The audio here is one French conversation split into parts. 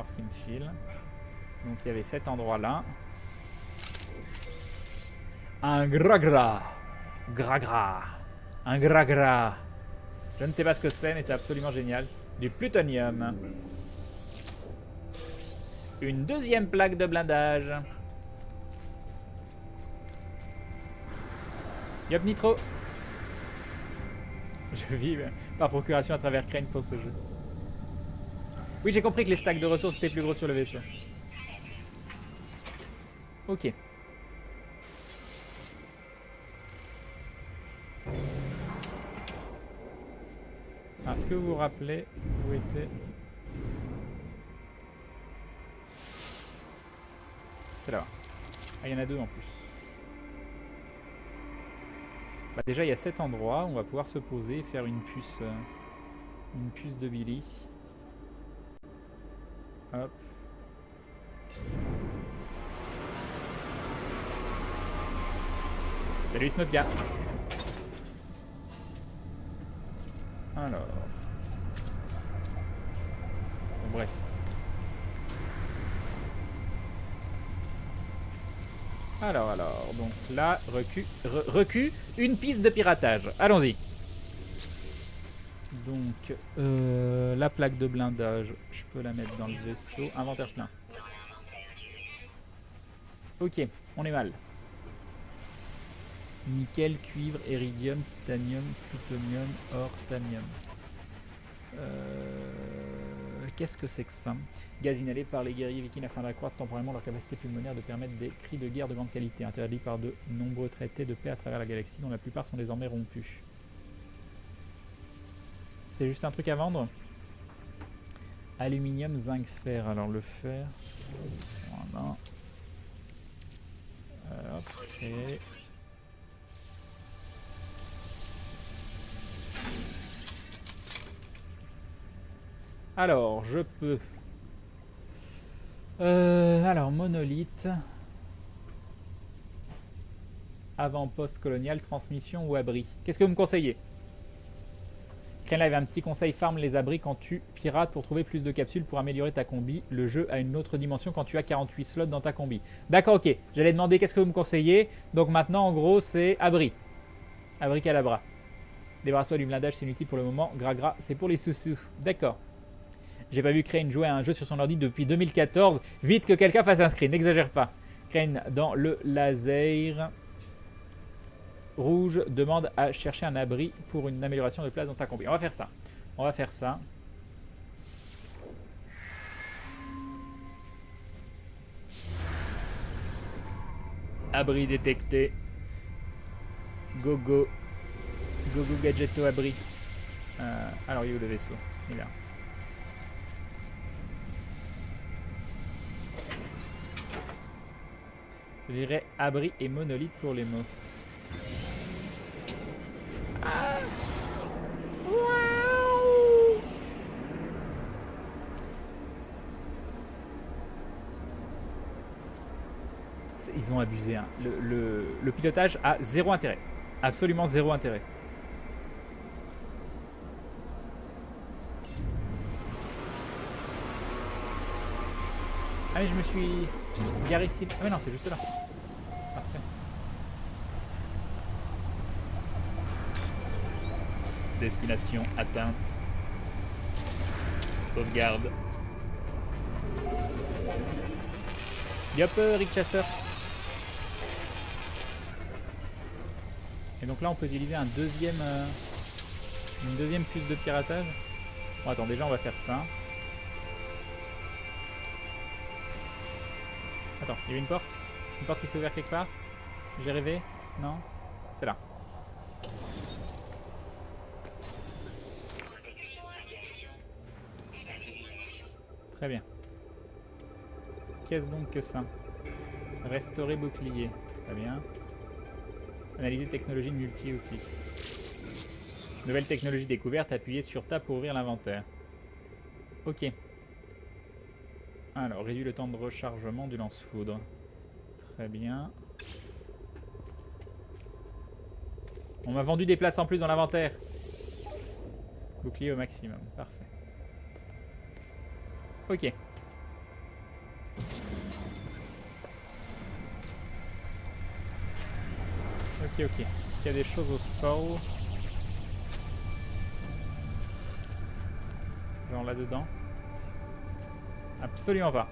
voir ce qu'il me file. Donc il y avait cet endroit-là. Un gragra. Gragra. Un gragra. Je ne sais pas ce que c'est, mais c'est absolument génial. Du plutonium. Une deuxième plaque de blindage. Yop Nitro. Je vis par procuration à travers Crane pour ce jeu. Oui, j'ai compris que les stacks de ressources étaient plus gros sur le vaisseau. Ok. Ah, est-ce que vous vous rappelez où était... C'est là. Ah, il y en a deux en plus. Bah, déjà, il y a cet endroit où on va pouvoir se poser et faire une puce de Billy. Hop. Salut Snopia. Alors. Bon, bref. Alors, donc là, recul, une piste de piratage. Allons-y. Donc, la plaque de blindage, je peux la mettre dans le vaisseau. Inventaire plein. Ok, on est mal. Nickel, cuivre, iridium, titanium, plutonium, or, thamium. Qu'est-ce que c'est que ça? Gaz inhalé par les guerriers vikings afin d'accroître temporairement leur capacité pulmonaire de permettre des cris de guerre de grande qualité, interdits par de nombreux traités de paix à travers la galaxie, dont la plupart sont désormais rompus. C'est juste un truc à vendre? Aluminium, zinc, fer. Alors le fer... Voilà. Ok. Alors, je peux... alors, monolithe. Avant-poste colonial, transmission ou abri. Qu'est-ce que vous me conseillez? Crane Live, un petit conseil, farm les abris quand tu pirates pour trouver plus de capsules pour améliorer ta combi. Le jeu a une autre dimension quand tu as 48 slots dans ta combi. D'accord, ok. J'allais demander qu'est-ce que vous me conseillez. Donc maintenant, en gros, c'est abri. Abri calabra. Débarrasse-toi du blindage, c'est inutile pour le moment. Gragra, c'est pour les sous-sous. D'accord. J'ai pas vu Crane jouer à un jeu sur son ordi depuis 2014. Vite que quelqu'un fasse un screen, n'exagère pas. Crane dans le laser rouge demande à chercher un abri pour une amélioration de place dans ta combi. On va faire ça. On va faire ça. Abri détecté. Go go. Go go gadgeto abri. Alors il est où le vaisseau? Il est là. Je dirais abri et monolithe pour les mots. Ah. Wow. Ils ont abusé. Hein. Le pilotage a zéro intérêt. Absolument zéro intérêt. Ah mais je me suis garé ici. Ah mais non, c'est juste là. Parfait. Destination atteinte. Sauvegarde. Yop, Rick Chasseur. Et donc là, on peut utiliser une deuxième puce de piratage. Bon, attends, déjà, on va faire ça. Attends, il y avait une porte? Une porte qui s'est ouverte quelque part? J'ai rêvé? Non? C'est là. Très bien. Qu'est-ce donc que ça? Restaurer bouclier. Très bien. Analyser technologie de multi-outils. Nouvelle technologie découverte. Appuyez sur Tab pour ouvrir l'inventaire. Ok. Alors, réduit le temps de rechargement du lance-foudre. Très bien. On m'a vendu des places en plus dans l'inventaire. Bouclier au maximum. Parfait. Ok. Ok, ok. Est-ce qu'il y a des choses au sol? Genre là-dedans? Absolument pas.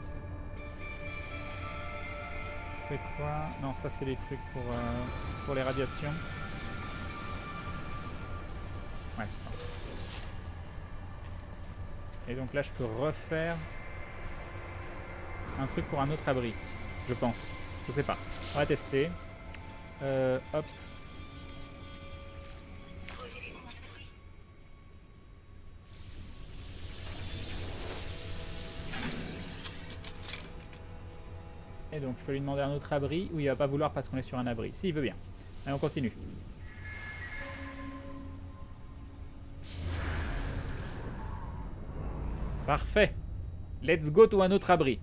C'est quoi? Non, ça c'est les trucs pour les radiations. Ouais, c'est ça. Et donc là, je peux refaire un truc pour un autre abri. Je pense. Je sais pas. On va tester. Hop. Et donc, je peux lui demander un autre abri ou il va pas vouloir parce qu'on est sur un abri. Si, il veut bien. Allez, on continue. Parfait. Let's go to un autre abri.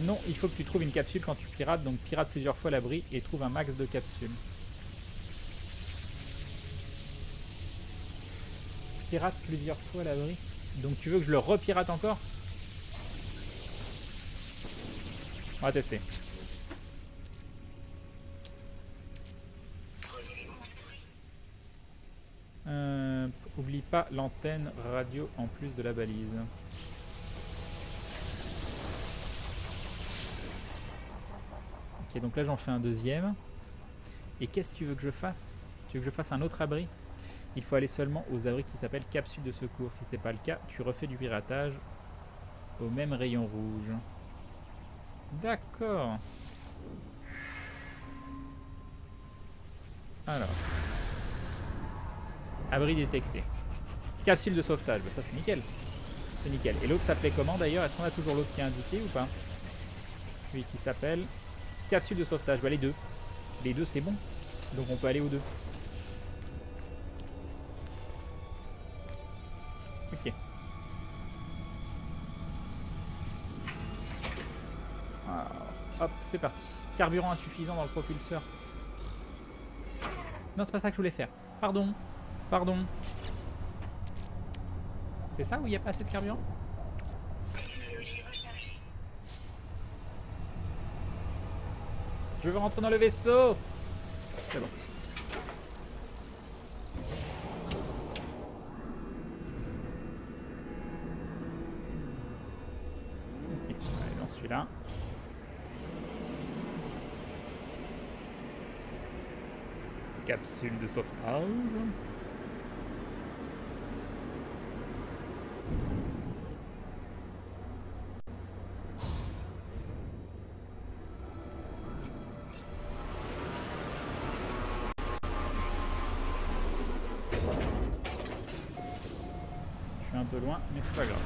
Non, il faut que tu trouves une capsule quand tu pirates. Donc, pirate plusieurs fois l'abri et trouve un max de capsules. Pirate plusieurs fois l'abri. Donc, tu veux que je le repirate encore? On va tester. Oublie pas l'antenne radio en plus de la balise. Ok, donc là j'en fais un deuxième. Et qu'est-ce que tu veux que je fasse? Tu veux que je fasse un autre abri? Il faut aller seulement aux abris qui s'appellent capsules de secours. Si c'est pas le cas, tu refais du piratage au même rayon rouge. D'accord. Alors. Abri détecté. Capsule de sauvetage, bah ça c'est nickel. C'est nickel. Et l'autre s'appelait comment d'ailleurs? Est-ce qu'on a toujours l'autre qui est indiqué ou pas? Oui, qui s'appelle capsule de sauvetage. Bah les deux. Les deux c'est bon. Donc on peut aller aux deux. Ok. Alors, hop, c'est parti. Carburant insuffisant dans le propulseur. Non, c'est pas ça que je voulais faire. Pardon. Pardon. C'est ça où il n'y a pas assez de carburant? Je veux rentrer dans le vaisseau. C'est bon. Ok, on va aller dans celui-là. Capsule de sauvetage. Je suis un peu loin, mais c'est pas grave.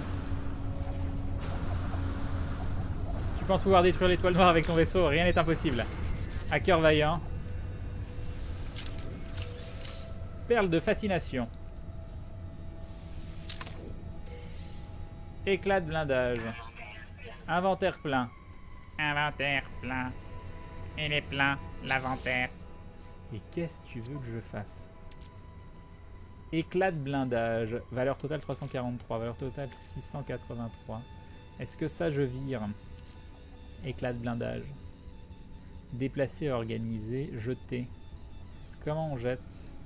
Tu penses pouvoir détruire l'étoile noire avec ton vaisseau? Rien n'est impossible. Hacker vaillant. Perle de fascination. Éclat de blindage. Inventaire plein. Inventaire plein. Il est plein, l'inventaire. Et qu'est-ce que tu veux que je fasse? Éclat de blindage. Valeur totale 343. Valeur totale 683. Est-ce que ça je vire? Éclat de blindage. Déplacer, organiser, jeter. Comment on jette?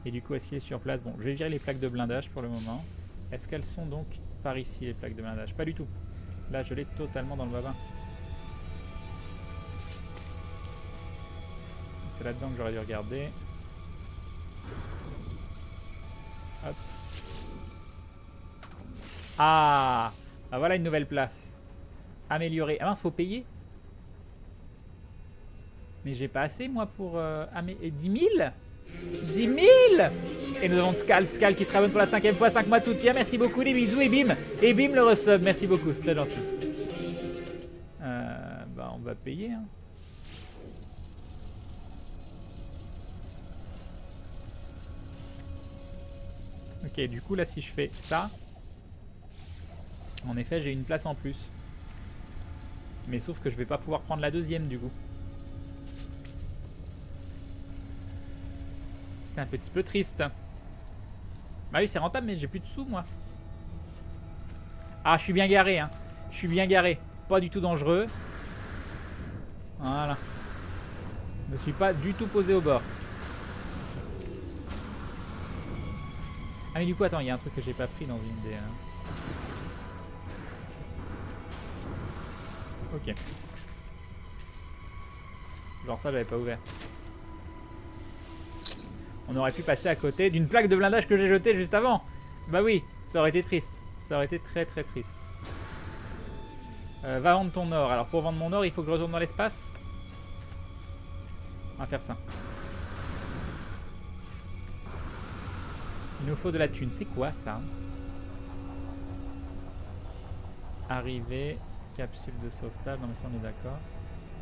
Et du coup, est-ce qu'il est sur place? Bon, je vais virer les plaques de blindage pour le moment. Est-ce qu'elles sont donc par ici, les plaques de blindage? Pas du tout. Là, je l'ai totalement dans le babin. C'est là-dedans que j'aurais dû regarder. Hop. Ah, bah voilà une nouvelle place. Améliorer. Ah mince, faut payer. Mais j'ai pas assez, moi, pour... 10 000 10 000. Et nous avons Skal qui sera bonne pour la 5e fois. 5 mois de soutien. Merci beaucoup, des bisous. Et bim. Et bim, le resub. Merci beaucoup, c'est très gentil. Bah, on va payer. Hein. Ok, du coup, là, si je fais ça... En effet, j'ai une place en plus. Mais sauf que je vais pas pouvoir prendre la deuxième, du coup. C'est un petit peu triste. Bah oui, c'est rentable, mais j'ai plus de sous, moi. Ah, je suis bien garé, hein. Je suis bien garé. Pas du tout dangereux. Voilà. Je me suis pas du tout posé au bord. Ah mais du coup attends, il y a un truc que j'ai pas pris dans une des... Ok. Genre ça j'avais pas ouvert. On aurait pu passer à côté d'une plaque de blindage que j'ai jetée juste avant. Bah oui, ça aurait été triste. Ça aurait été très très triste. Va vendre ton or. Alors pour vendre mon or, il faut que je retourne dans l'espace. On va faire ça. Il nous faut de la thune. C'est quoi ça? Arrivée. Capsule de sauvetage. Non mais ça on est d'accord.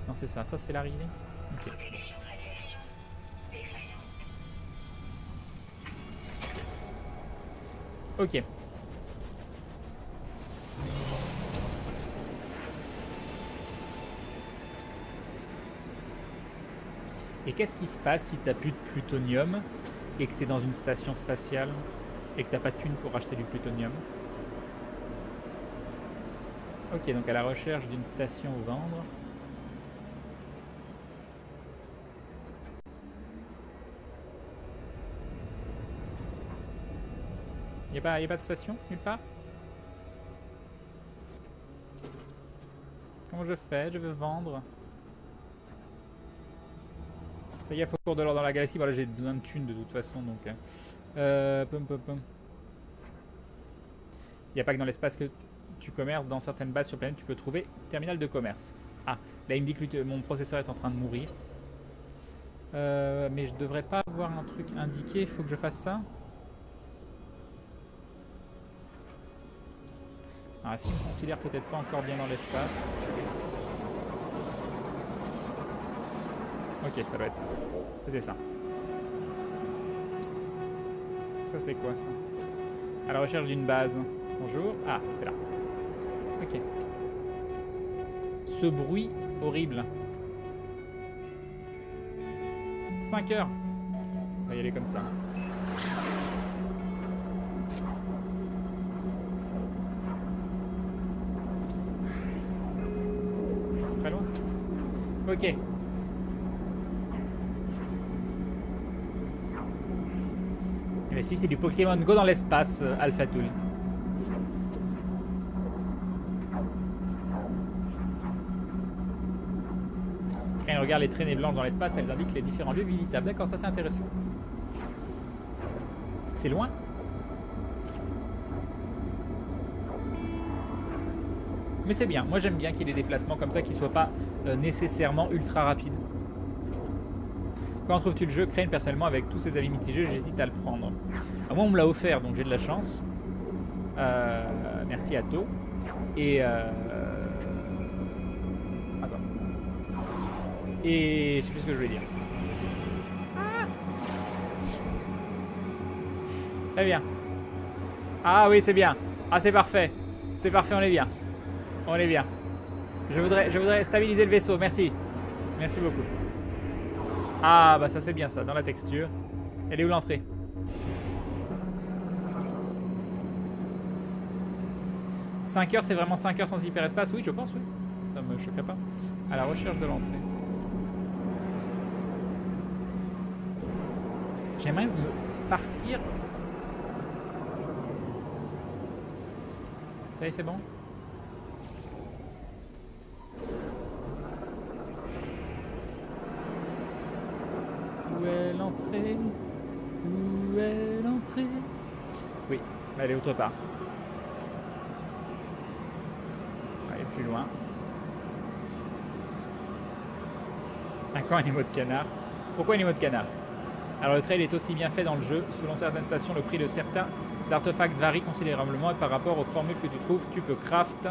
Non c'est ça. Ça c'est l'arrivée. Ok. Ok. Et qu'est-ce qui se passe si t'as plus de plutonium et que t'es dans une station spatiale et que t'as pas de thune pour acheter du plutonium? Ok, donc à la recherche d'une station où vendre. Y a pas de station nulle part? Comment je fais? Je veux vendre. Fais gaffe au cours de l'or dans la galaxie. Voilà, j'ai besoin de thunes de toute façon. Donc, pom. Il n'y a pas que dans l'espace que tu commerces. Dans certaines bases sur planète, tu peux trouver terminal de commerce. Ah, là il me dit que mon processeur est en train de mourir. Mais je devrais pas avoir un truc indiqué. Il faut que je fasse ça. Alors, est-ce qu'il me considère peut-être pas encore bien dans l'espace? Ok, ça doit être ça. C'était ça. Ça, c'est quoi, ça? À la recherche d'une base. Bonjour. Ah, c'est là. Ok. Ce bruit horrible. 5 heures. On va y aller comme ça. C'est très loin. Ok. Mais si, c'est du Pokémon Go dans l'espace, Alpha Tool. Quand on regarde les traînées blanches dans l'espace, elles indiquent les différents lieux visitables. D'accord, ça c'est intéressant. C'est loin? Mais c'est bien. Moi j'aime bien qu'il y ait des déplacements comme ça qui ne soient pas nécessairement ultra rapides. Quand trouves-tu le jeu? Crane, personnellement, avec tous ces avis mitigés, j'hésite à le prendre. Moi, on me l'a offert, donc j'ai de la chance. Merci à To. Et... Attends. Et... Je sais plus ce que je voulais dire. Ah, très bien. Ah oui, c'est bien. Ah, c'est parfait. C'est parfait, on est bien. On est bien. Je voudrais stabiliser le vaisseau, merci. Merci beaucoup. Ah bah ça c'est bien ça, dans la texture. Elle est où l'entrée? « 5 heures, c'est vraiment 5 heures sans hyperespace ?» Oui, je pense, oui. Ça me choquerait pas. À la recherche de l'entrée. J'aimerais me partir. Ça y est, c'est bon? Où est l'entrée? Où est l'entrée? Oui, elle est autre part. Elle est plus loin. Encore un émo de canard. Pourquoi un émo de canard? Alors le trail est aussi bien fait dans le jeu. Selon certaines stations, le prix de certains artefacts varie considérablement et par rapport aux formules que tu trouves, tu peux craft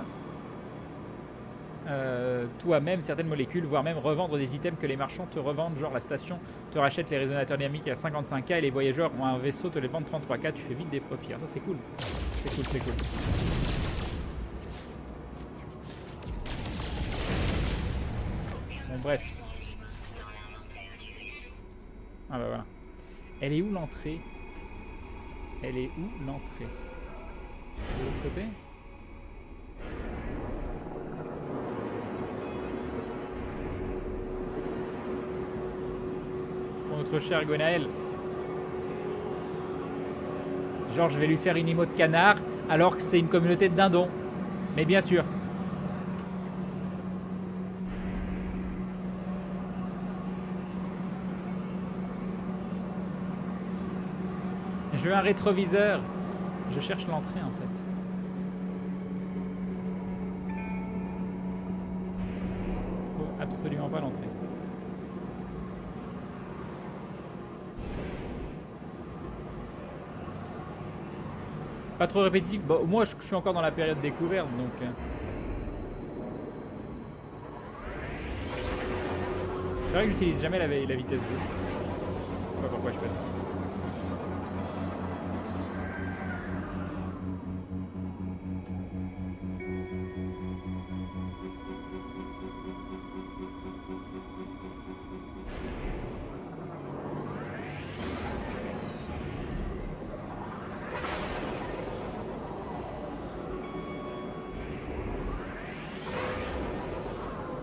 toi-même certaines molécules, voire même revendre des items que les marchands te revendent, genre la station te rachète les résonateurs dynamiques à 55K et les voyageurs ont un vaisseau te les vendent 33K, tu fais vite des profits. Alors ça c'est cool. C'est cool, c'est cool. Bon bref. Ah bah voilà. Elle est où l'entrée? Elle est où l'entrée? De l'autre côté? notre cher Gwenaël. Genre, je vais lui faire une emote canard alors que c'est une communauté de dindons. Mais bien sûr. Je veux un rétroviseur. Je cherche l'entrée en fait. Je trouve absolument pas l'entrée. Pas trop répétitif. Bon, moi, je suis encore dans la période découverte, donc... C'est vrai que j'utilise jamais la vitesse 2. Je sais pas pourquoi je fais ça.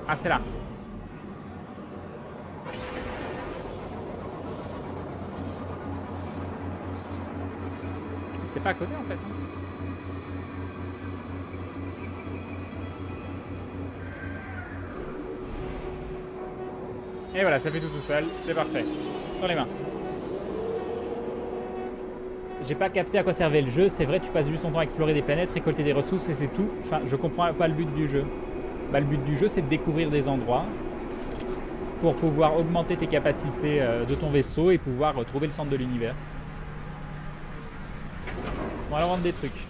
Ah, c'est là. C'était pas à côté en fait. Et voilà, ça fait tout seul. C'est parfait. Sur les mains. J'ai pas capté à quoi servait le jeu. C'est vrai, tu passes juste ton temps à explorer des planètes, récolter des ressources et c'est tout. Enfin, je comprends pas le but du jeu. Bah, le but du jeu, c'est de découvrir des endroits pour pouvoir augmenter tes capacités de ton vaisseau et pouvoir trouver le centre de l'univers. On va vendre des trucs.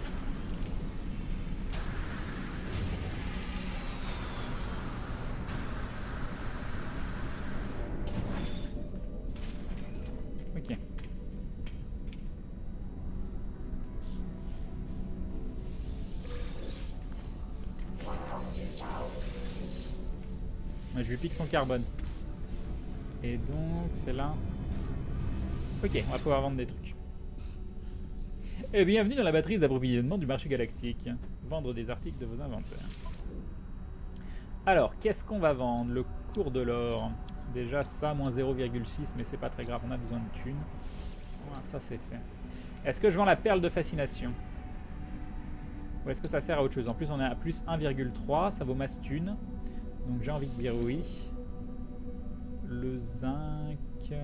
Ok. Je lui pique son carbone. Et donc, c'est là. Ok, on va pouvoir vendre des trucs. Et bienvenue dans la batterie d'approvisionnement du marché galactique. Vendre des articles de vos inventaires. Alors, qu'est-ce qu'on va vendre? Le cours de l'or. Déjà, ça, moins 0,6, mais c'est pas très grave, on a besoin de thunes. Voilà, ça, c'est fait. Est-ce que je vends la perle de fascination? Ou est-ce que ça sert à autre chose? En plus, on est à plus 1,3, ça vaut masse thunes. Donc j'ai envie de dire oui. Le zinc... ouais.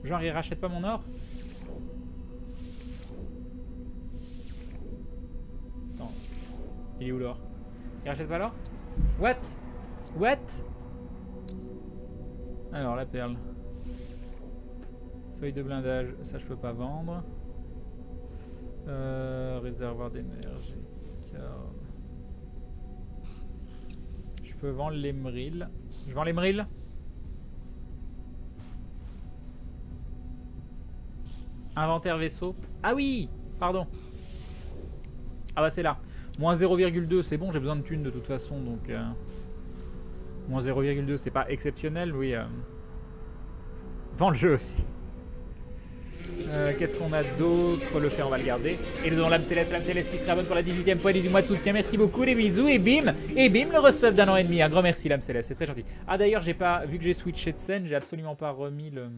Genre, il rachète pas mon or? Attends. Il est où l'or? Il rachète pas l'or? What? What? Alors, la perle. Feuille de blindage, ça je peux pas vendre. Réservoir d'énergie. Je peux vendre l'émeril. Je vends l'émeril. Inventaire vaisseau. Ah oui, pardon. Ah bah c'est là. Moins 0,2, c'est bon, j'ai besoin de thunes de toute façon, donc... Moins 0,2, c'est pas exceptionnel, oui. Vends le jeu aussi. Qu'est-ce qu'on a d'autre? Le fait, on va le garder. Et nous avons l'âme céleste qui se rabonne pour la 18e fois, 18 mois de soutien. Merci beaucoup, des bisous, et bim, le resub d'un an et demi. Un grand merci, l'âme céleste, c'est très gentil. Ah d'ailleurs, j'ai pas, vu que j'ai switché de scène, j'ai absolument pas remis le...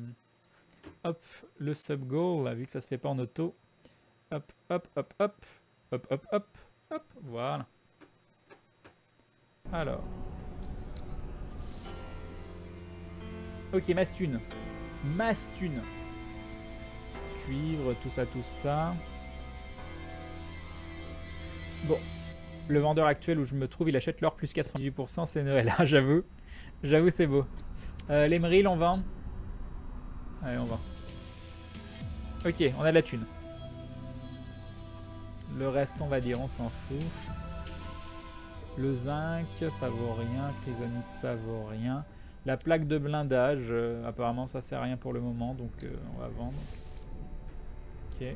Hop, le sub goal, là, vu que ça se fait pas en auto. Hop, hop, hop, hop, hop, hop, hop, hop, voilà. Alors. Ok, Mastune. Mastune. Cuivre, tout ça, tout ça. Bon. Le vendeur actuel où je me trouve, il achète l'or plus 98%, c'est Noël. Ah, j'avoue. J'avoue, c'est beau. L'émeril, on vend. Allez, on vend. Ok, on a de la thune. Le reste, on va dire, on s'en fout. Le zinc, ça vaut rien. Chrysonite, ça vaut rien. La plaque de blindage, apparemment, ça sert à rien pour le moment, donc on va vendre. Ok,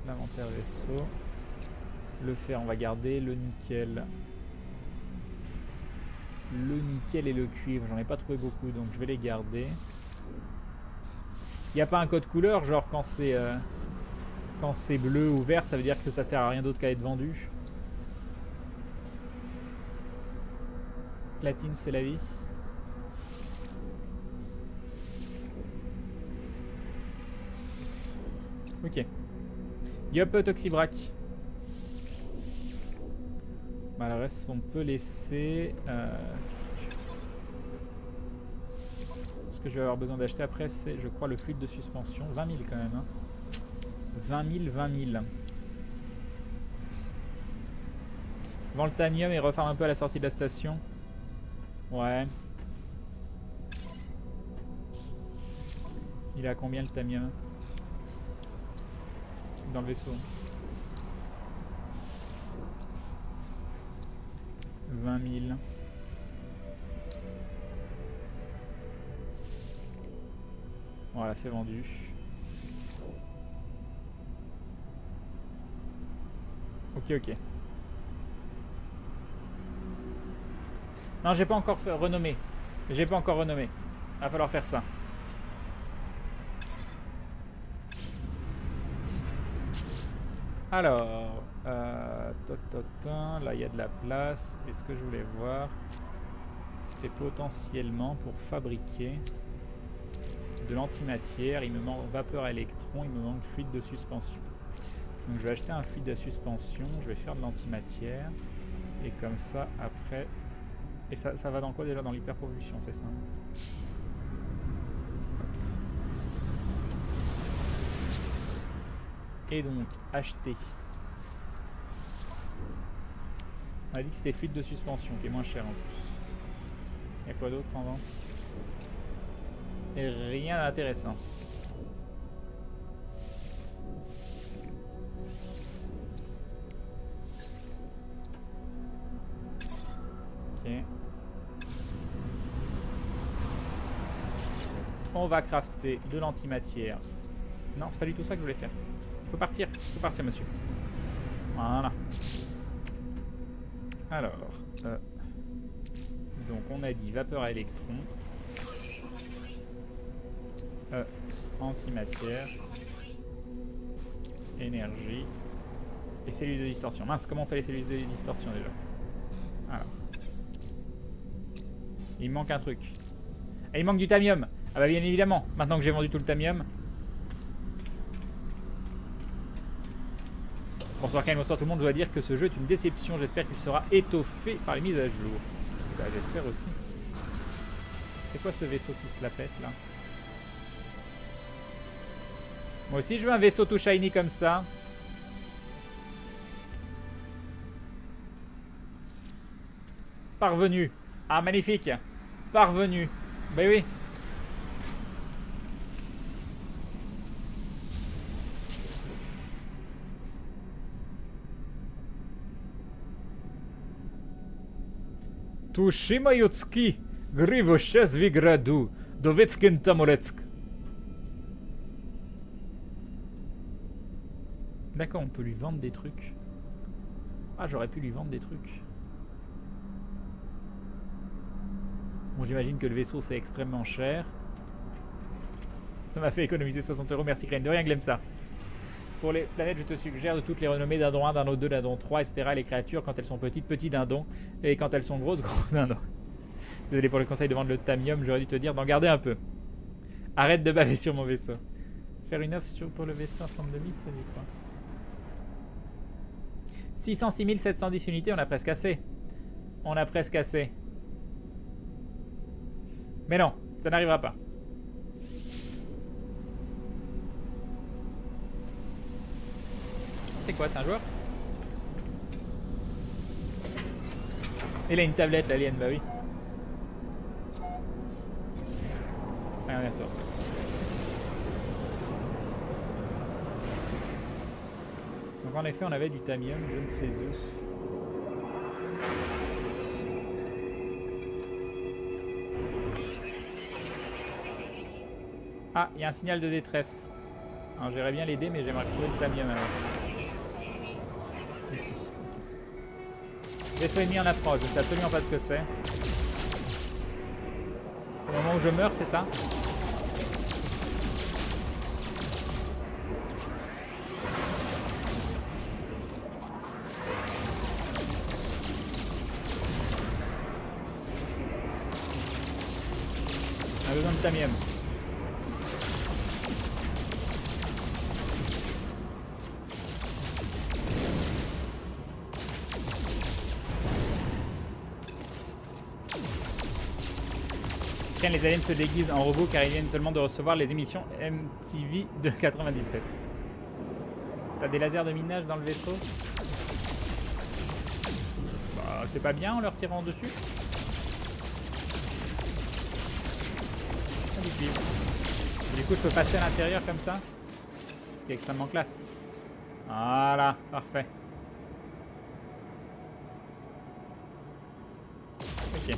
l'inventaire vaisseau. Le fer, on va garder. Le nickel. Le nickel et le cuivre, j'en ai pas trouvé beaucoup, donc je vais les garder. Il n'y a pas un code couleur, genre quand c'est bleu ou vert, ça veut dire que ça sert à rien d'autre qu'à être vendu. Platine, c'est la vie. Ok. Yop, Toxibrac. Bah, le reste, on peut laisser... Ce que je vais avoir besoin d'acheter après, c'est, je crois, le fluide de suspension. 20 000 quand même. Hein. 20 000, 20 000. Vends le tanium et refarme un peu à la sortie de la station. Ouais. Il est à combien le tanium? Dans le vaisseau. 20 000. Voilà, c'est vendu. Ok, ok. Non, j'ai pas encore renommé. J'ai pas encore renommé. Va falloir faire ça. Alors, là il y a de la place. Et ce que je voulais voir, c'était potentiellement pour fabriquer de l'antimatière. Il me manque vapeur à électrons, il me manque fluide de suspension. Donc je vais acheter un fluide de suspension, je vais faire de l'antimatière. Et comme ça, après... Et ça va dans quoi déjà? Dans l'hyperpropulsion, c'est ça? Et donc, acheter. On a dit que c'était fluide de suspension, qui est moins cher en plus. Il y a quoi d'autre en vente? Et rien d'intéressant. Ok. On va crafter de l'antimatière. Non, c'est pas du tout ça que je voulais faire. Faut partir, monsieur. Voilà. Alors, donc on a dit vapeur à électrons, antimatière, énergie et cellules de distorsion. Mince, comment on fait les cellules de distorsion déjà? Alors, il me manque un truc. Et il manque du tamium. Ah bah bien évidemment, maintenant que j'ai vendu tout le tamium. Bonsoir Karim, bonsoir tout le monde, je dois dire que ce jeu est une déception, j'espère qu'il sera étoffé par les mises à jour. Bah, j'espère aussi. C'est quoi ce vaisseau qui se la pète là? Moi aussi je veux un vaisseau tout shiny comme ça. Parvenu. Ah magnifique. Parvenu. Bah oui. Tushima-Yotsuki, Grivoshaz-Vigradu, Dovetskin-Tamoretsk. D'accord, on peut lui vendre des trucs. Ah, j'aurais pu lui vendre des trucs. Bon, j'imagine que le vaisseau, c'est extrêmement cher. Ça m'a fait économiser 60 €. Merci, Crane. De rien, Glemsa. Pour les planètes, je te suggère de toutes les renommer dindon 1, dindon 2, dindon 3, etc. Les créatures, quand elles sont petites, petits dindons. Et quand elles sont grosses, gros dindons. Désolé pour le conseil de vendre le tamium, j'aurais dû te dire d'en garder un peu. Arrête de baver sur mon vaisseau. Faire une offre pour le vaisseau à 32 000, ça dit quoi? 606 710 unités, on a presque assez. On a presque assez. Mais non, ça n'arrivera pas. C'est quoi, c'est un joueur? Il a une tablette, l'alien, bah oui. Allez, regarde-toi. Donc en effet, on avait du tamium, je ne sais où. Ah, il y a un signal de détresse. Alors j'aimerais bien l'aider, mais j'aimerais retrouver le tamium alors. Ici. Okay. Vaisseau ennemi en approche, je ne sais absolument pas ce que c'est. C'est le moment où je meurs, c'est ça? On a besoin de tamium. Tiens, les aliens se déguisent en robots car ils viennent seulement de recevoir les émissions MTV de 97. T'as des lasers de minage dans le vaisseau? Bah, c'est pas bien en leur tirant dessus. Ah, du cuivre. Du coup, je peux passer à l'intérieur comme ça. Ce qui est extrêmement classe. Voilà, parfait. Ok.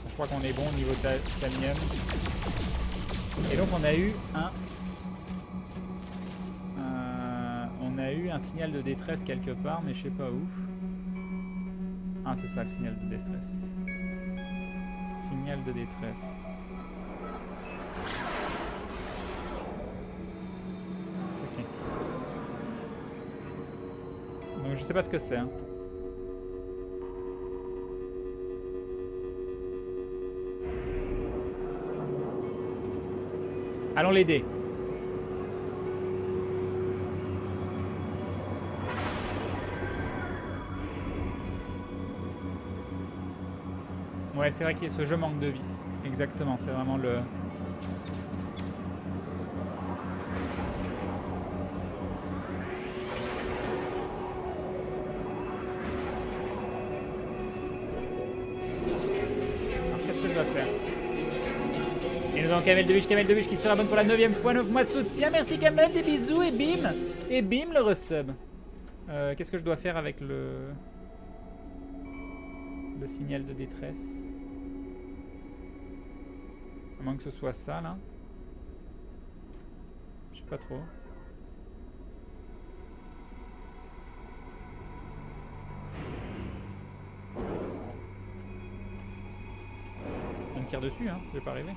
Je crois qu'on est bon au niveau titanium. Et donc on a eu un signal de détresse quelque part, mais je sais pas où. Ah, c'est ça le signal de détresse. Signal de détresse. Ok. Donc je sais pas ce que c'est. Hein. Allons l'aider. Ouais, c'est vrai que ce jeu manque de vie. Exactement, c'est vraiment le... Alors, qu'est-ce que je dois faire? Et nous avons Kamel Debuche qui sera bonne pour la 9e fois, 9 mois de soutien. Merci Kamel, des bisous et bim! Et bim le resub. Qu'est-ce que je dois faire avec le signal de détresse? À moins que ce soit ça là. Je sais pas trop. On me tire dessus, hein, je vais pas arriver.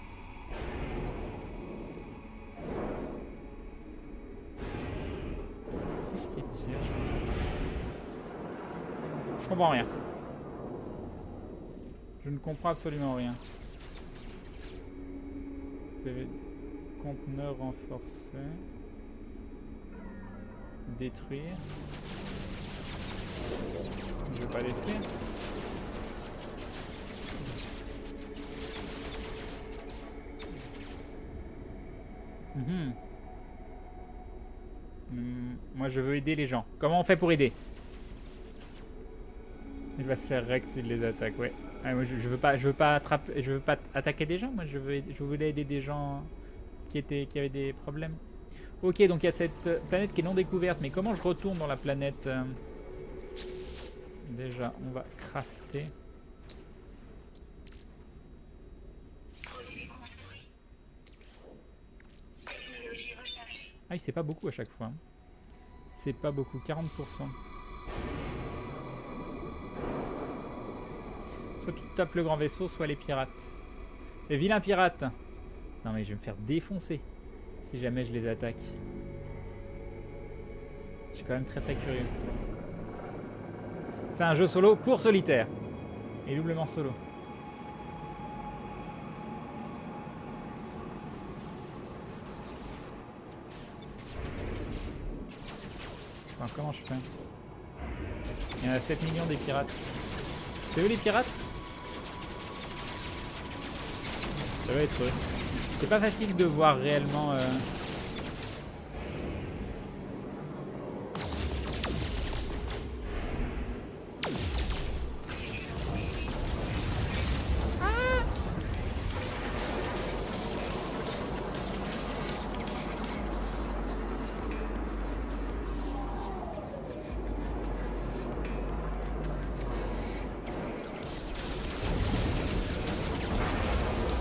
Qu'est-ce qui tire? Je comprends rien. Je ne comprends absolument rien. Conteneur renforcé. Détruire. Je veux pas détruire. Moi je veux aider les gens. Comment on fait pour aider? Il va se faire rect s'il les attaque, ouais. Ah, moi, je veux pas attaquer des gens. Moi je voulais aider des gens qui avaient des problèmes. Ok, donc il y a cette planète qui est non découverte. Mais comment je retourne dans la planète? Déjà, on va crafter. Ah oui, c'est pas beaucoup à chaque fois. Hein. C'est pas beaucoup, 40%. Soit tu tapes le grand vaisseau, soit les pirates. Les vilains pirates. Non mais je vais me faire défoncer si jamais je les attaque. Je suis quand même très curieux. C'est un jeu solo pour solitaire. Et doublement solo. Enfin, comment je fais? Il y en a 7 millions des pirates. C'est eux les pirates? Ça va être eux. C'est pas facile de voir réellement...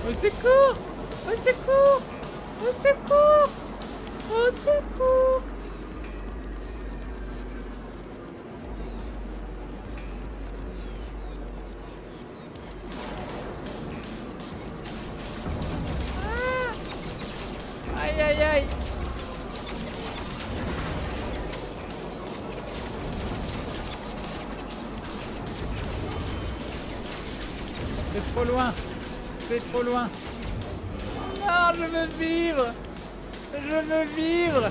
Au secours! Au secours! Au secours! Au secours! Ah! Aïe aïe aïe! C'est trop loin! C'est trop loin. Non, je veux vivre. Je veux vivre.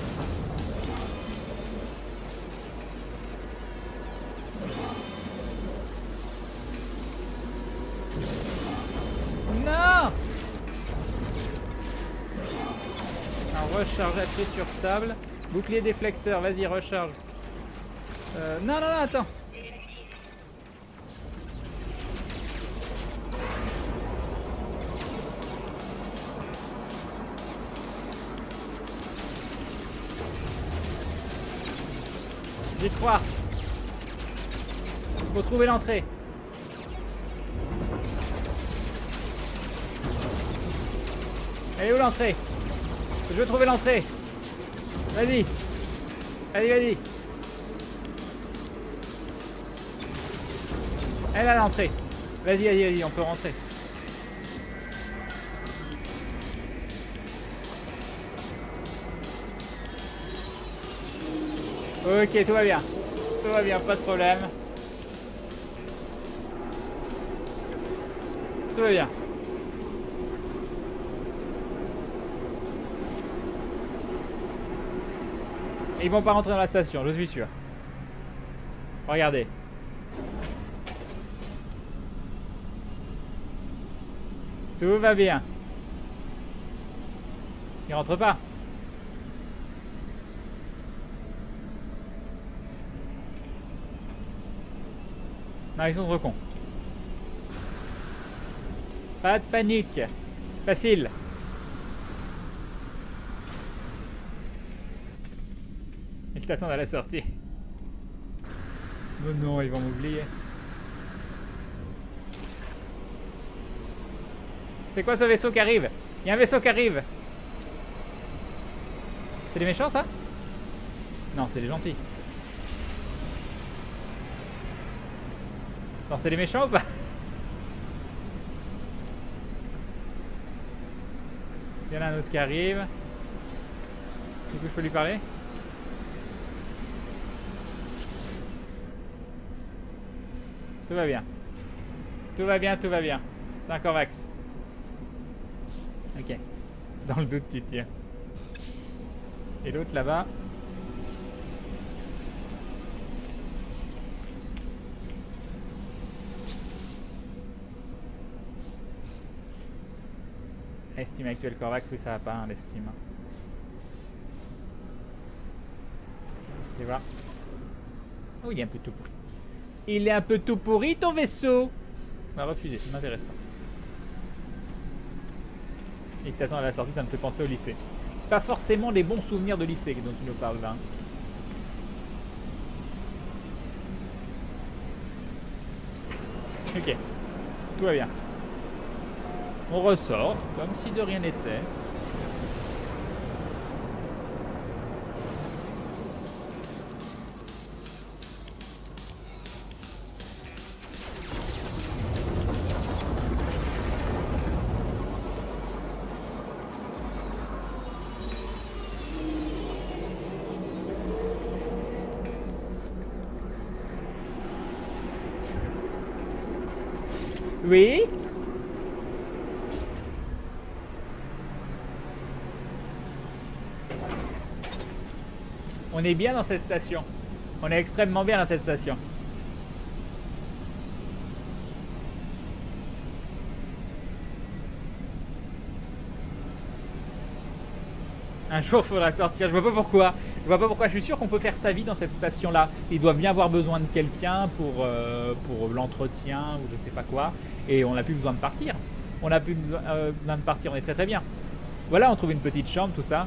recharge, appuie sur table. Bouclier déflecteur, vas-y, recharge. Non, non, non, attends. J'y crois. Faut trouver l'entrée. Elle est où l'entrée? Je veux trouver l'entrée. Vas-y. Vas-y, vas-y. Elle a l'entrée. Vas-y, vas-y, vas-y, on peut rentrer. Ok, tout va bien. Tout va bien, pas de problème. Tout va bien. Ils vont pas rentrer dans la station, je suis sûr. Regardez. Tout va bien. Ils rentrent pas. Non, ils sont trop cons. Pas de panique. Facile. Ils t'attendent à la sortie. Oh non, ils vont m'oublier. C'est quoi ce vaisseau qui arrive? Il y a un vaisseau qui arrive. C'est les méchants, ça? Non, c'est les gentils. Non, c'est les méchants ou pas? Il y en a un autre qui arrive. Du coup, je peux lui parler? Tout va bien. Tout va bien, tout va bien. C'est un Corvax. Ok. Dans le doute, tu te tiens. Et l'autre là-bas. Estime actuelle Corvax, oui ça va pas hein, l'estime. Tu vois. Oh il est un peu tout pourri. Il est un peu tout pourri ton vaisseau. On va refuser, ça m'intéresse pas. Et que t'attends à la sortie, ça me fait penser au lycée. C'est pas forcément les bons souvenirs de lycée dont tu nous parles là. Ok, tout va bien. On ressort, comme si de rien n'était. Oui? On est bien dans cette station. On est extrêmement bien dans cette station. Un jour, il faudra sortir. Je vois pas pourquoi. Je vois pas pourquoi. Je suis sûr qu'on peut faire sa vie dans cette station-là. Ils doivent bien avoir besoin de quelqu'un pour l'entretien ou je sais pas quoi. Et on n'a plus besoin de partir. On n'a plus besoin de partir. On est très très bien. Voilà, on trouve une petite chambre, tout ça.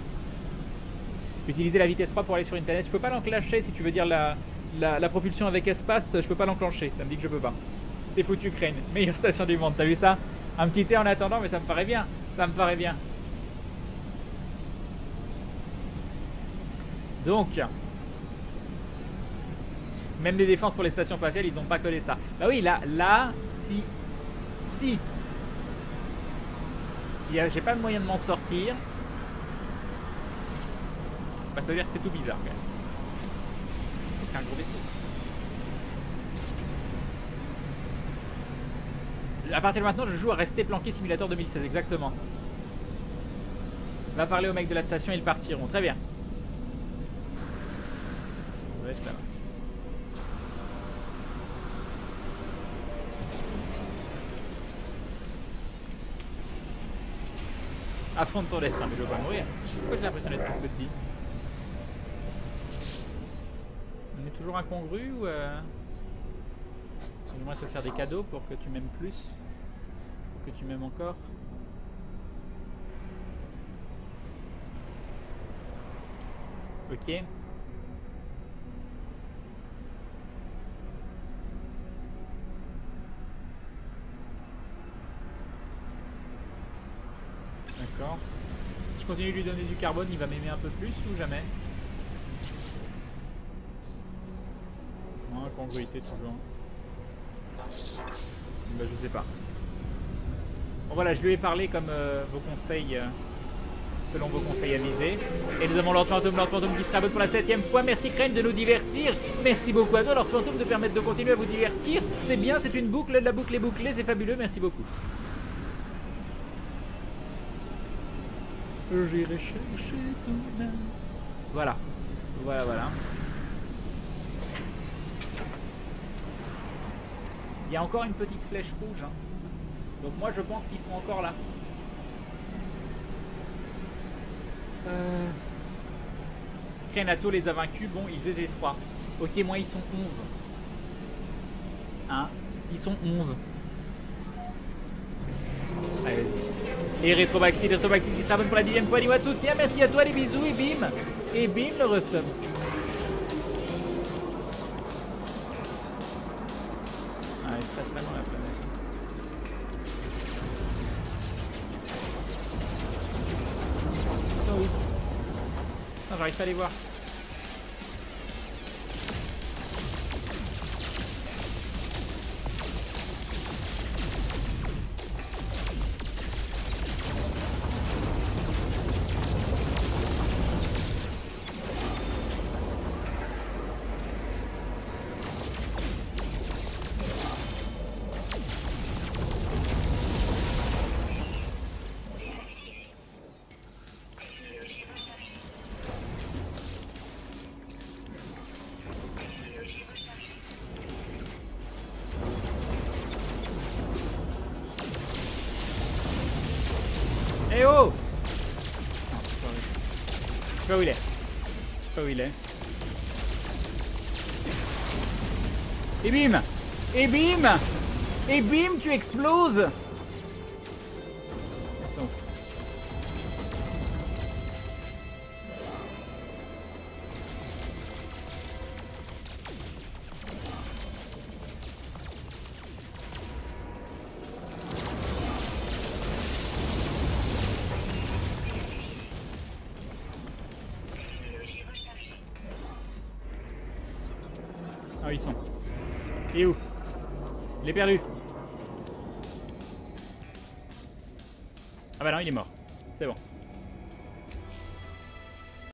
Utiliser la vitesse 3 pour aller sur une planète. Je peux pas l'enclencher si tu veux dire la propulsion avec espace. Je peux pas l'enclencher. Ça me dit que je peux pas. T'es foutu, Crane. Meilleure station du monde. T'as vu ça? Un petit thé en attendant, mais ça me paraît bien. Ça me paraît bien. Donc, même les défenses pour les stations spatiales, ils n'ont pas collé ça. Bah oui, là, si j'ai pas de moyen de m'en sortir, bah ça veut dire que c'est tout bizarre. C'est un gros vaisseau. Ça. À partir de maintenant, je joue à rester planqué simulateur 2016, exactement. Va parler aux mecs de la station, ils partiront. Très bien. Reste là-bas. Affronte ton destin, mais je veux pas mourir. Pourquoi j'ai l'impression d'être tout petit? On est toujours incongru ou j'aimerais te faire des cadeaux pour que tu m'aimes plus, pour que tu m'aimes encore. Ok. D'accord. Si je continue de lui donner du carbone, il va m'aimer un peu plus ou jamais? Non, incongruité toujours. Bah, je sais pas. Bon voilà, je lui ai parlé comme vos conseils, selon vos conseils avisés. Et nous avons Lord Fantôme qui se rabote pour la 7ème fois. Merci Crane de nous divertir. Merci beaucoup à toi Lord Fantôme de permettre de continuer à vous divertir. C'est bien, c'est une boucle, la boucle est bouclée, c'est fabuleux, merci beaucoup. J'irai chercher ton âme. Voilà. Voilà, voilà. Il y a encore une petite flèche rouge. Hein. Donc moi je pense qu'ils sont encore là. Krenato les a vaincus. Bon, ils étaient 3. Ok, moi ils sont 11. Hein? Ils sont 11. Allez, vas-y. Et Retrobaxi qui sera bonne pour la 10ème fois. Niwatsu, tiens, merci à toi, les bisous, et bim! Et bim, le resub. Ah, il se passe vraiment la planète. Ils sont où? Non, j'arrive pas à les voir. Eh oh! Je sais pas où il est. Je sais pas où il est. Et bim! Et bim! Et bim, tu exploses! Attention. Ah, ils sont. Il est où? Il est perdu. Ah bah non, il est mort. C'est bon.